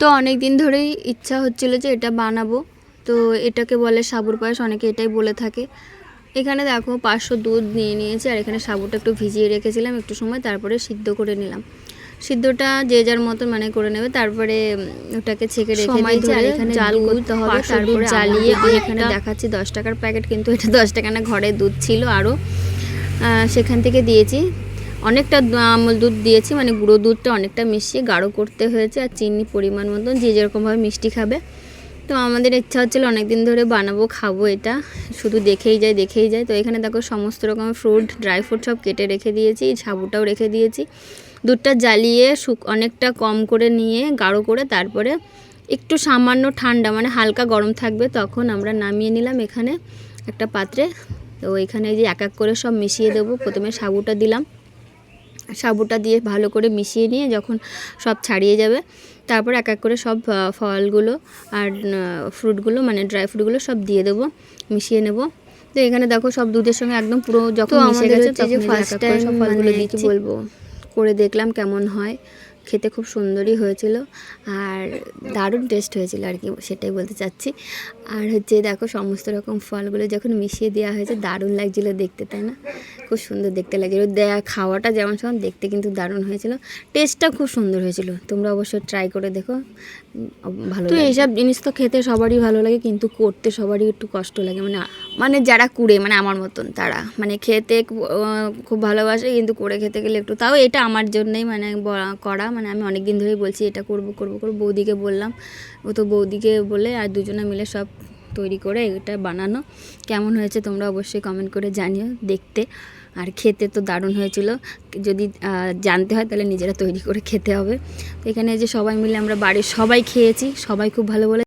তো অনেক দিন ধরেই ইচ্ছা হচ্ছিলো যে এটা বানাবো। তো এটাকে বলে সাবুর পায়েস, অনেকে এটাই বলে থাকে। এখানে দেখো 500 দুধ নিয়ে নিয়েছি, আর এখানে সাবুটা একটু ভিজিয়ে রেখেছিলাম একটু সময়, তারপরে সিদ্ধ করে নিলাম। সিদ্ধটা যে যার মতন মানে করে নেবে। তারপরে ওটাকে ছেঁকে রেখে দিয়েছি, আর এখানে জাল করতে হবে। তারপরে জ্বালিয়ে এখানে দেখাচ্ছি 10 টাকার প্যাকেট, কিন্তু এটা 10 টাকা না, ঘরে দুধ ছিল আরও, সেখান থেকে দিয়েছি। অনেকটা আমল দুধ দিয়েছি, মানে গুঁড়ো দুধটা অনেকটা মিশিয়ে গাঢ় করতে হয়েছে, আর চিনি পরিমাণ মতন, যে যেরকমভাবে মিষ্টি খাবে। তো আমাদের ইচ্ছা হচ্ছিলো অনেক দিন ধরে বানাবো, খাবো এটা, শুধু দেখেই যায়। তো এখানে দেখো সমস্ত রকমের ফ্রুট, ড্রাই ফ্রুট সব কেটে রেখে দিয়েছি, সাবুটাও রেখে দিয়েছি। দুধটা জ্বালিয়ে অনেকটা কম করে নিয়ে গাঢ় করে, তারপরে একটু সামান্য ঠান্ডা মানে হালকা গরম থাকবে তখন আমরা নামিয়ে নিলাম এখানে একটা পাত্রে। তো এখানে যে এক এক করে সব মিশিয়ে দেবো। প্রথমে সাবুটা দিলাম, সাবুটা দিয়ে ভালো করে মিশিয়ে নিয়ে যখন সব ছাড়িয়ে যাবে, তারপর এক এক করে সব ফলগুলো আর ফ্রুটগুলো মানে ড্রাই ফ্রুটগুলো সব দিয়ে দেবো, মিশিয়ে নেব। তো এখানে দেখো সব দুধের সঙ্গে একদম পুরো যখন মিশে গেছে, তখন ফার্স্ট টাইম সব ফলগুলো দিচ্ছি, বলবো করে দেখলাম কেমন হয়। খেতে খুব সুন্দরই হয়েছিল, আর দারুণ টেস্ট হয়েছিল আর কি, সেটাই বলতে চাচ্ছি। আর হচ্ছে দেখো সমস্ত রকম ফলগুলো যখন মিশিয়ে দেওয়া হয়েছে, দারুণ লাগছিলো দেখতে, তাই না? খুব সুন্দর দেখতে লাগছিলো, খাওয়াটা যেমন সমান দেখতে কিন্তু দারুণ হয়েছিল, টেস্টটা খুব সুন্দর হয়েছিল। তোমরা অবশ্যই ট্রাই করে দেখো, ভালো। তো এইসব জিনিস তো খেতে সবারই ভালো লাগে, কিন্তু করতে সবারই একটু কষ্ট লাগে, মানে যারা কুড়ে মানে আমার মতন, তারা মানে খেতে খুব ভালোবাসে, কিন্তু করে খেতে গেলে একটু, তাও এটা আমার জন্যই মানে করা, মানে আমি অনেক দিন ধরেই বলছি এটা করব। বৌদিকে বললাম, ও তো বৌদিকে বলে আর দুজনে মিলে সব তৈরি করে এটা বানানো। কেমন হয়েছে তোমরা অবশ্যই কমেন্ট করে জানিও। দেখতে আর খেতে তো দারুণ হয়েছিল, যদি জানতে হয় তাহলে নিজেরা তৈরি করে খেতে হবে। তো এখানে যে সবাই মিলে আমরা বাড়ির সবাই খেয়েছি, সবাই খুব ভালো বলে